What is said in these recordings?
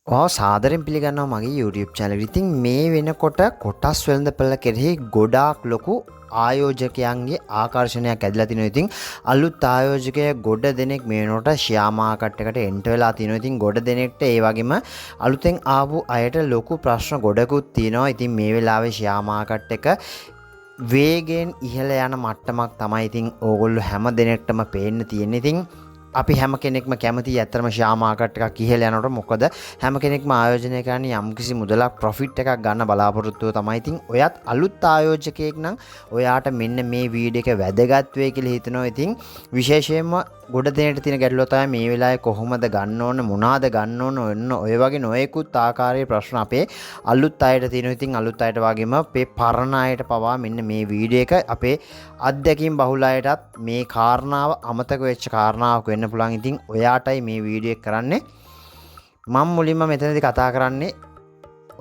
සාදරෙන් පිළිගන්නවා මගේ YouTube channel එකට. ඉතින් මේ වෙනකොට කොටස් වෙළඳපළ කෙරෙහි ගොඩාක් ලොකු ආයෝජකයන්ගේ ආකර්ෂණයක් ඇදලා තිනවා. ඉතින් අලුත් ආයෝජකය ගොඩ දෙනෙක් මේ වෙනකොට ෂෙයා මාකට් එකට එන්ටර් වෙලා තිනවා. ඉතින් ගොඩ දෙනෙක්ට ඒ වගේම අලුතෙන් ආපු අයට ලොකු ප්‍රශ්න ගොඩකුත් තියෙනවා. ඉතින් මේ වෙලාවේ ෂෙයා මාකට් එක වේගෙන් ඉහළ යන මට්ටමක් තමයි ඉතින් ඕගොල්ලෝ හැම දෙනෙක්ටම පේන්න තියෙන්නේ. ඉතින් අපි හැම කෙනෙක්ම කැමති ඇත්තරම ෂෙයා මාකට් එකක් ඉහළ යනකොට මොකද හැම කෙනෙක්ම ආයෝජනය කරන්නේ යම්කිසි මුදලක් ප්‍රොෆිට් එකක් ගන්න බලාපොරොත්තුව තමයි. ඉතින් ඔයත් අලුත් ආයෝජකයෙක් නම් ඔයාට මෙන්න මේ වීඩියෝ එක වැදගත් වෙයි කියලා හිතනවා. ඉතින් විශේෂයෙන්ම ගොඩ දෙනෙට තියෙන ගැටලුව තමයි මේ වෙලාවේ කොහොමද ගන්න ඕන මොනවාද ගන්න ඕන ඔන්න ඔය වගේ නොයෙකුත් ආකාරයේ ප්‍රශ්න අපේ අලුත් අයට තියෙනවා. ඉතින් අලුත් අයට වගේම අපේ පරණ අයට පවා මෙන්න මේ වීඩියෝ එක අපේ අත්දැකීම් බහුල අයටත් මේ කාරණාව අමතක වෙච්ච කාරණාවක් වෙන්න පුළුවන්. ඉතින් ඔයාටයි මේ වීඩියෝ එක කරන්නේ. මම මුලින්ම මෙතනදී කතා කරන්නේ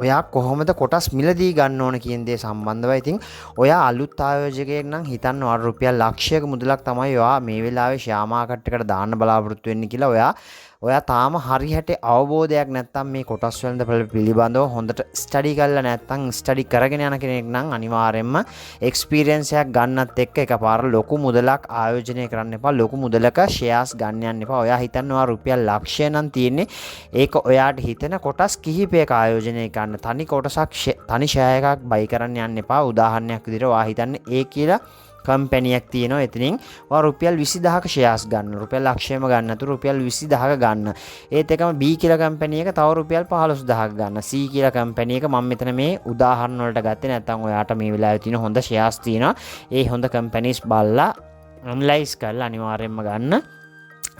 ඔයා කොහොමද කොටස් මිලදී ගන්න ඕන කියන දේ සම්බන්ධවයි. ඉතින් ඔයා අලුත් ආයෝජකයෙක් නම් හිතන්න ඔයාට රුපියල් ලක්ෂයක මුදලක් තමයි ඔයා මේ වෙලාවේ ෂෙයා මාකට් එකට දාන්න බලාපොරොත්තු වෙන්නේ කියලා ඔයා තාම හරියට අවබෝධයක් නැත්නම් මේ කොටස් වෙළඳපොළ පිළිබඳව හොඳට ස්ටඩි කරලා නැත්නම් ස්ටඩි කරගෙන යන කෙනෙක් නම් අනිවාර්යයෙන්ම එක්ස්පීරියන්ස් එකක් ගන්නත් එක්ක එකපාර ලොකු මුදලක් ආයෝජනය කරන්න එපා. ලොකු මුදලක ෂෙයාර්ස් ගන්න යන්න එපා. ඔයා හිතන්න ඔයා රුපියල් ලක්ෂය නම් තියෙන්නේ. ඒක ඔයාට හිතෙන කොටස් කිහිපයක ආයෝජනය කරන්න. තනි කොටසක් තනි ෂෙයා එකක් බයි කරන්න යන්න එපා. උදාහරණයක් විදිහට ඔයා හිතන්නේ ඒ කියලා කම්පැනියක් තියෙනවා. එතනින් ඔයා රුපියල් 20000ක ෂෙයාර්ස් ගන්න. රුපියල් ලක්ෂයම ගන්න නැතුව රුපියල් 20000ක ගන්න. ඒත් එකම B කියලා කම්පැනි එක තව රුපියල් 15000ක ගන්න. C කියලා කම්පැනි එක මම මෙතන මේ උදාහරණ වලට ගත්තේ නැත්නම් ඔයාට මේ වෙලාවේ තියෙන හොඳ ෂෙයාර්ස් තියෙනවා. ඒ හොඳ කම්පැනිස් බලලා ඇනලයිස් කරලා අනිවාර්යයෙන්ම ගන්න.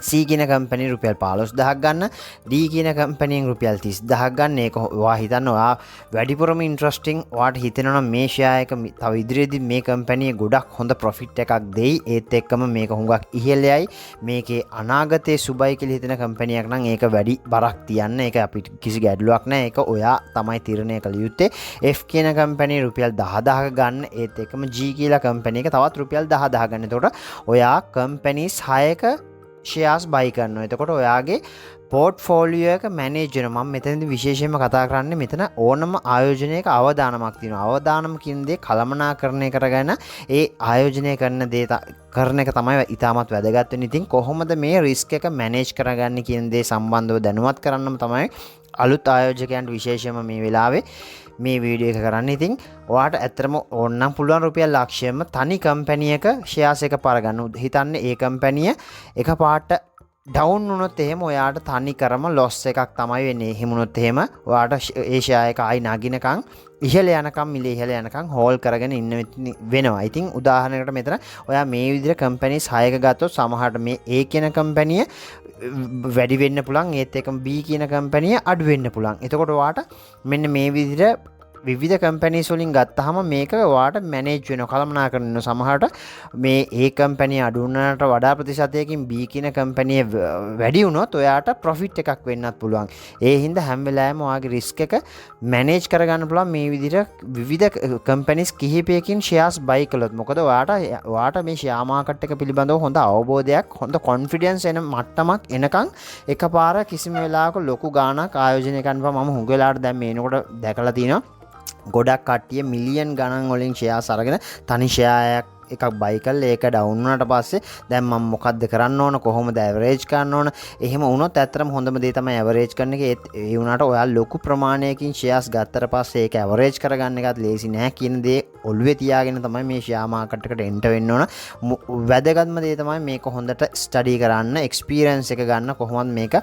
C කියන කම්පැනි රුපියල් 15000ක් ගන්න. D කියන කම්පැනියෙන් රුපියල් 30000ක් ගන්න. ඒක ඔයා හිතන්න ඔයා වැඩිපුරම ඉන්ට්‍රස්ටිං ඔයාට හිතෙනවා නම් මේ ෂෙයා එක තව ඉදිරියේදී මේ කම්පැනි ගොඩක් හොඳ ප්‍රොෆිට් එකක් දෙයි. ඒත් එක්කම මේක හුඟක් ඉහළයයි. මේකේ අනාගතයේ සුබයි කියලා හිතෙන කම්පැනියක් නම් ඒක වැඩි බරක් තියන්න. ඒක අපිට කිසි ගැටලුවක් නැහැ. ඒක ඔයා තමයි තීරණය කළ යුත්තේ. F කියන කම්පැනි රුපියල් 10000ක ගන්න. ඒත් එක්කම G කියලා කම්පැනි එක තවත් රුපියල් 10000 ගන්න. එතකොට ඔයා කම්පැනිස් 6ක ෂෙයාර්ස් බයි කරනවා. එතකොට ඔයාගේ පෝර්ට්ෆෝලියෝ එක මැනේජ් වෙනවා. මම මෙතනදී විශේෂයෙන්ම කතා කරන්නේ මෙතන ඕනම ආයෝජනයක අවදානමක් තියෙනවා. අවදානම කියන දේ කළමනාකරණය කරගෙන ඒ ආයෝජනය කරන එක තමයි ඉතාමත් වැදගත් වෙන්නේ. ඉතින් කොහොමද මේ රිස්ක් එක මැනේජ් කරගන්නේ කියන දේ සම්බන්ධව දැනුවත් කරන්නම තමයි අලුත් ආයෝජකයන්ට විශේෂයෙන්ම මේ වෙලාවේ මේ වීඩියෝ එක කරන්න. ඉතින් ඔයාට ඇත්තටම ඕනනම් පුළුවන් රුපියල් ලක්ෂයෙන්ම තනි කම්පැනියක ෂෙයාර්ස් එක පාර ගන්න. හිතන්නේ ඒ කම්පැනිය එකපාරට ඩවුන් වුණොත් එහෙම ඔයාට තනි කරම ලොස් එකක් තමයි වෙන්නේ. එහෙම වුණොත් එහෙම ඔයාට ඒ ෂෙයා එක ආයි නගිනකම් ඉහළ යනකම් මිල ඉහළ යනකම් හෝල් කරගෙන ඉන්න වෙනවා. ඉතින් උදාහරණයකට මෙතන ඔයා මේ විදිහට කම්පැනිස් 6ක ගත්තොත් සමහරට මේ A කියන කම්පැනිය වැඩි වෙන්න පුළුවන්. ඒත් එකම B කියන කම්පැනිය අඩු වෙන්න පුළුවන්. එතකොට ඔයාට මෙන්න මේ විදිහට විවිධ කම්පැනිස් වලින් ගත්තාම මේක ඔයාට මැනේජ් වෙනවා. කළමනාකරන වෙනවා. සමහරට මේ A කම්පැනි අඩු වුණාට වඩා ප්‍රතිශතයකින් B කියන කම්පැනිය වැඩි වුණොත් ඔයාට ප්‍රොෆිට් එකක් වෙන්නත් පුළුවන්. ඒ හින්දා හැම වෙලාවෙම ඔයාගේ රිස්ක් එක මැනේජ් කරගන්න පුළුවන් මේ විදිහට විවිධ කම්පැනිස් කිහිපයකින් ෂෙයාර්ස් බයි කළොත්. මොකද ඔයාට මේ ෂෙයා මාකට් එක පිළිබඳව හොඳ අවබෝධයක් හොඳ කොන්ෆිඩන්ස් එන මට්ටමක් එනකන් එකපාර කිසිම වෙලාවක ලොකු ගාණක් ආයෝජනය කරනවා. මම හුඟ වෙලාවට දැන් මේනකොට දැකලා තියෙනවා. ගොඩක් කට්ටිය මිලියන් ගණන් වලින් ෂෙයාර්ස් අරගෙන තනි ෂෙයා එකක් බයි කරලා ඒක ඩවුන් වුණාට පස්සේ දැන් මම මොකද්ද කරන්න ඕන කොහොමද ඇවරේජ් කරන්න ඕන එහෙම වුණොත් ඇත්තටම හොඳම දේ තමයි ඇවරේජ් කරන එක. ඒ වුණාට ඔයා ලොකු ප්‍රමාණයකින් ෂෙයාර්ස් ගත්තට පස්සේ ඒක ඇවරේජ් කරගන්න එකත් ලේසි නෑ කියන දේ ඔළුවේ තියාගෙන තමයි මේ ෂෙයා මාකට් එකට එන්ටර් වෙන්න ඕන. වැදගත්ම දේ තමයි මේක හොඳට ස්ටඩි කරන්න එක්ස්පීරියන්ස් එක ගන්න කොහොමද මේක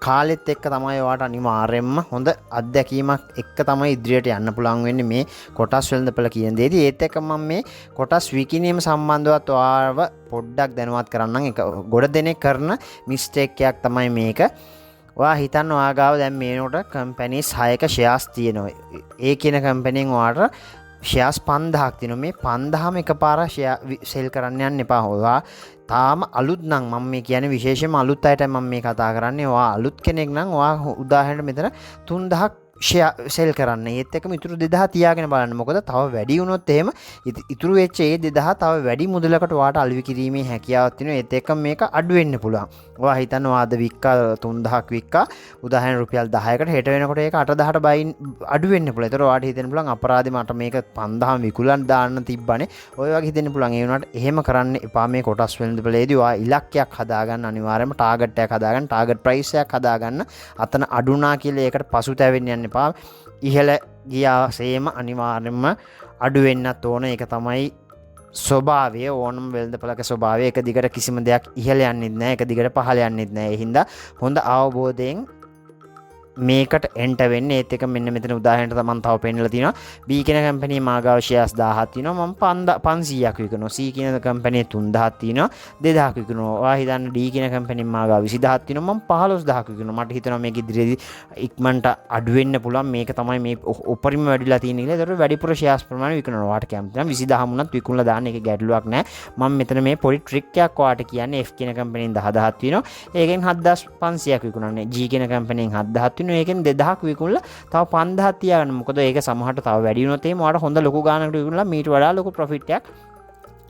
කාලෙත් එක්ක තමයි ඔයාට අනිවාර්යයෙන්ම හොඳ අත්දැකීමක් එක්ක තමයි ඉදිරියට යන්න පුළුවන් වෙන්නේ මේ කොටස් වෙළඳපොළ කියන දේදී. ඒත් එක්ක මම මේ කොටස් විකිණීම සම්බන්ධවත් ඔයාව පොඩ්ඩක් දැනුවත් කරන්නම්. ඒක ගොඩ දෙනෙක් කරන මිස්ටේක් එකක් තමයි මේක. ඔයා හිතන්න ඔයා ගාව දැන් මේනකොට කම්පැනිස් 6ක ෂෙයාර්ස් තියෙනවා. ඒ කියන කම්පැනියෙන් ඔයාට ෂෙයාර්ස් 5000ක් තියෙනවා. මේ 5000ම එකපාර සෙල් කරන්න යන්න එපා. ඔයා තාම අලුත් නම් මම මේ කියන්නේ විශේෂයෙන්ම අලුත් අයට මම මේ කතා කරන්නේ. ඔයා අලුත් කෙනෙක් නම් ඔයා උදාහරණයක් මෙතන 3000ක් සෙල් කරන්න. ඒත් එක්කම ඉතුරු 2000 තියාගෙන බලන්න. මොකද තව වැඩි වුණොත් එහෙම ඉතුරු වෙච්ච ඒ 2000 තව වැඩි මුදලකට ඔයාට අලෙවි කිරීමේ හැකියාවක් තියෙනවා. ඒත් එක්කම මේක අඩු වෙන්න පුළුවන්. ඔයා හිතනවා අද වික්කා 3000ක් වික්කා උදාහරණ රුපියල් 10කට හෙට වෙනකොට ඒක 8000ට බයින් අඩු වෙන්න පුළුවන්. ඒතර ඔයාට හිතෙන්න පුළුවන් අපරාධෙ මට මේක 5000 විකුලන් දාන්න තිබ්බනේ. ඔය වගේ හිතෙන්න පුළුවන්. ඒ වුණාට එහෙම කරන්න එපා. මේ කොටස් වෙළඳපොලේදී ඔයා ඉලක්කයක් හදාගන්න අනිවාර්යයෙන්ම ටාගට් එකක් හදාගන්න ටාගට් ප්‍රයිස් එකක් හදාගන්න. අතන අඩුනා කියලා ඒකට පසුතැවෙන්න යන්න එපා. ඉහළ ගියාසේම අනිවාර්යයෙන්ම අඩු වෙන්නත් ඕන. ඒක තමයි ස්වභාවය. ඕනම වෙළඳපොලක ස්වභාවය. එක දිගට කිසිම දෙයක් ඉහළ යන්නෙත් නැහැ. එක දිගට පහළ යන්නෙත් නැහැ. ඒ හින්දා හොඳ අවබෝධයෙන් මේකට එන්ට වෙන්න. ඒත් එක මෙන්න මෙතන උදාහරණයක් තමයි තව පෙන්නලා තියෙනවා. B කියන කම්පැනි මාගාව ෂෙයාර්ස් 1000ක් තියෙනවා. මම 500ක් විකුණනවා. C කියන කම්පැනි 3000ක් තියෙනවා. 2000ක් විකුණනවා. ඔයා හිතන්න D කියන කම්පැනි මාගාව 20000ක් තියෙනවා. මම 15000ක් විකුණනවා. මට හිතෙනවා මේක ඉදිරියේදී ඉක්මනට අඩු වෙන්න පුළුවන්. මේක තමයි මේ උපරිම වැඩිලා තියෙන්නේ කියලා. ඒතකොට වැඩිපුර ෂෙයාර්ස් ප්‍රමාණය විකුණනවා. ඔයාට කැමති නම් 20000 වුණත් විකුණලා දාන්න. ඒක ගැටලුවක් නැහැ. මම මෙතන මේ පොඩි ට්‍රික් එකක් ඔයාට කියන්නේ. F කියන කම්පැනිෙන් 10000ක් තියෙනවා. ඒකෙන් 7500ක් විකුණන්නේ. G කියන කම්පැනිෙන් 7000ක් තියෙනවා. ඒකෙන් 2000ක් විකුණලා තව 5000ක් තියාගන්න. මොකද ඒක සමහරට තව වැඩි වුණොත් එහෙම ඔයාලට හොඳ ලොකු ගානකට විකුණලා මීට වඩා ලොකු ප්‍රොෆිට් එකක්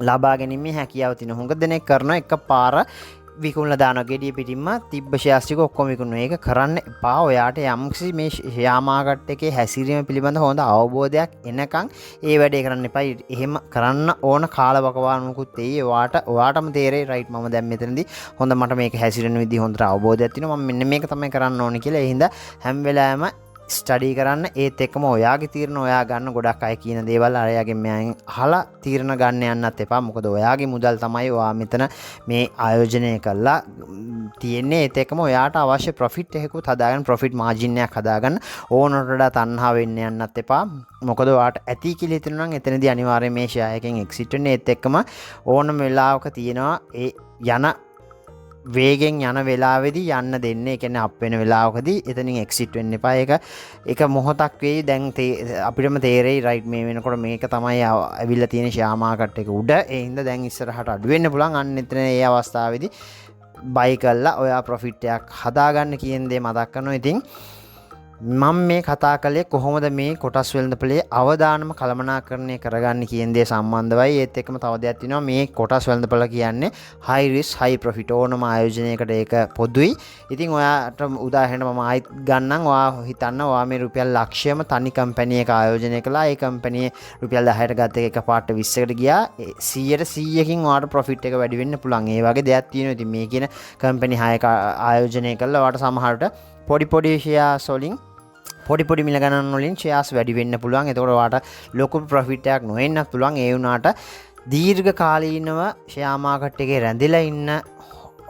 ලබා ගැනීමේ හැකියාව තියෙනවා. හුඟ දෙනෙක් කරන එකපාර විකුණලා දානවා. ගෙඩිය පිටින්ම තිබ්බ ෂෙයාර්ස් ටික ඔක්කොම විකුණනවා. ඒක කරන්න එපා. ඔයාට යම්කිසි මේ ෂෙයා මාකට් එකේ හැසිරීම පිළිබඳ හොඳ අවබෝධයක් එනකන් ඒ වැඩේ කරන්න එපා. එහෙම කරන්න ඕන කාලවකවානුකුත් එයි. ඔයාටම තේරෙයි රයිට් මම දැන් මෙතනදී හොඳ මට මේක හැසිරෙන විදිහ හොඳට අවබෝධයක් තියෙනවා. මම මෙන්න මේක තමයි කරන්න ඕනේ කියලා. ඒ හින්දා හැම වෙලාවෙම ස්ටඩි කරන්න. ඒත් එක්කම ඔයාගේ තීරණ ඔයා ගන්න. ගොඩක් අය කියන දේවල් අරයාගෙන් මෙයන් අහලා තීරණ ගන්න යන්නත් එපා. මොකද ඔයාගේ මුදල් තමයි ඔයා මෙතන මේ ආයෝජනය කළා තියෙන්නේ. ඒත් එක්කම ඔයාට අවශ්‍ය ප්‍රොෆිට් එකකුත් හදාගන්න, ප්‍රොෆිට් මාජින් එකක් හදාගන්න. ඕනට වඩා තණ්හා වෙන්න යන්නත් එපා. මොකද ඔයාට ඇති කියලා හිතෙනවා නම් එතනදී අනිවාර්යයෙන් මේ ෂෙයා එකෙන් එක්සිට් වෙන්න. ඒත් එක්කම ඕනම වෙලාවක තියෙනවා ඒ යන වේගෙන් යන වෙලාවේදී යන්න දෙන්නේ. ඒ කියන්නේ අප් වෙන වෙලාවකදී එතනින් එක්සිට් වෙන්න එපා. ඒක මොහොතක් වෙයි. දැන් අපිටම තේරෙයි රයිට් මේ වෙනකොට මේක තමයි ඇවිල්ලා තියෙන ෂෙයා මාකට් එක උඩ. ඒ හින්දා දැන් ඉස්සරහට අඩු වෙන්න පුළුවන්. අන්න එතන ඒ අවස්ථාවේදී බයි කළා ඔයා ප්‍රොෆිට් එකක් හදාගන්න කියන දේ මතක් කරනවා. ඉතින් මම මේ කතා කළේ කොහොමද මේ කොටස් වෙළඳපොලේ අවදානම කළමනාකරණය කරගන්න කියන දේ සම්බන්ධවයි. ඒත් එක්කම තව දෙයක් තියෙනවා. මේ කොටස් වෙළඳපොල කියන්නේ high risk high profit ඕනම ආයෝජනයකට ඒක පොදුයි. ඉතින් ඔයාට උදාහරණයක් මම ආයිත් ගන්නම්. ඔයා හිතන්න ඔයා මේ රුපියල් ලක්ෂයම තනි කම්පැනි එක ආයෝජනය කළා. ඒ කම්පැනි රුපියල් 10ට ගත්ත එක එකපාරට 20කට ගියා. 100%කින් ඔයාට ප්‍රොෆිට් එක වැඩි වෙන්න පුළුවන්. ඒ වගේ දෙයක් තියෙනවා. ඉතින් මේ කියන කම්පැනි 6ක ආයෝජනය කළා. ඔයාට සමහරට පොඩි ෂෙයාර්ස් වලින් පොඩි මිල ගණන් වලින් ෂෙයාර්ස් වැඩි වෙන්න පුළුවන්. එතකොට ඔයාට ලොකු ප්‍රොෆිට් එකක් නොවෙන්නත් පුළුවන්. ඒ වුණාට දීර්ඝ කාලීනව ෂෙයා මාකට් එකේ රැඳිලා ඉන්න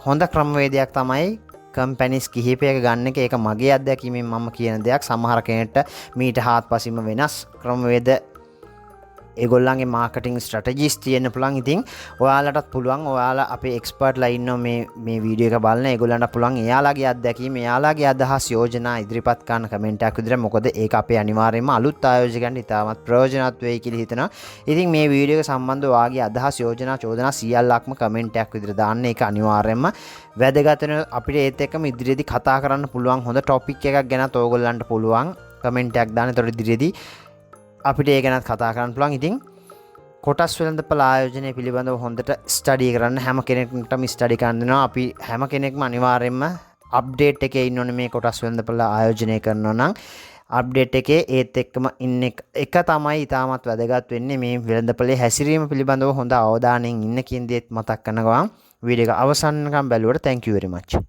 හොඳ ක්‍රමවේදයක් තමයි කම්පැනිස් කිහිපයක ගන්න එක. ඒක මගේ අත්දැකීමෙන් මම කියන දෙයක්. සමහර කෙනෙක්ට මීට හාත්පසින්ම වෙනස් ක්‍රමවේද ඒගොල්ලන්ගේ මාකටිං ස්ට්‍රැටජිස් තියෙන්න පුළුවන්. ඉතින් ඔයාලටත් පුළුවන්. ඔයාලා අපේ එක්ස්පර්ට්ලා ඉන්නවා මේ වීඩියෝ එක බලන. ඒගොල්ලන්ට පුළුවන් එයාලගේ අත්දැකීම්, එයාලගේ අදහස් යෝජනා ඉදිරිපත් කරන කමෙන්ට් එකක් විදිහට. මොකද ඒක අපේ අනිවාර්යයෙන්ම අලුත් ආයෝජකයන්ට ඉතාමත් ප්‍රයෝජනවත් වෙයි කියලා හිතනවා. ඉතින් මේ වීඩියෝ එක සම්බන්ධව ඔයාගේ අදහස් යෝජනා චෝදනා සියල්ලක්ම කමෙන්ට් එකක් විදිහට දාන්න. ඒක අනිවාර්යයෙන්ම වැදගත් වෙන අපිට ඒත් එක්කම ඉදිරියේදී කතා කරන්න පුළුවන් හොඳ ටොපික් එකක් ගැනත් ඕගොල්ලන්ට පුළුවන් කමෙන්ට් එකක් දාන්න. ඒතකොට ඉදිරියේදී අපිට ඒ ගැනත් කතා කරන්න පුළුවන්. ඉතින් කොටස් වෙළඳපොළ ආයෝජනය පිළිබඳව හොඳට ස්ටඩි කරන්න. හැම කෙනෙක්ටම ස්ටඩි කරන්න දෙනවා. අපි හැම කෙනෙක්ම අනිවාර්යයෙන්ම අප්ඩේට් එකේ ඉන්න ඕනේ මේ කොටස් වෙළඳපොළ ආයෝජනය කරනවා නම්. අප්ඩේට් එකේ ඒත් එක්කම ඉන්න එක තමයි ඉතාමත් වැදගත් වෙන්නේ. මේ වෙළඳපොලේ හැසිරීම පිළිබඳව හොඳ අවධානයෙන් ඉන්න කියන දේත් මතක් කරනවා. වීඩියෝ එක අවසන් වෙනකම් බැලුවට thank you very much.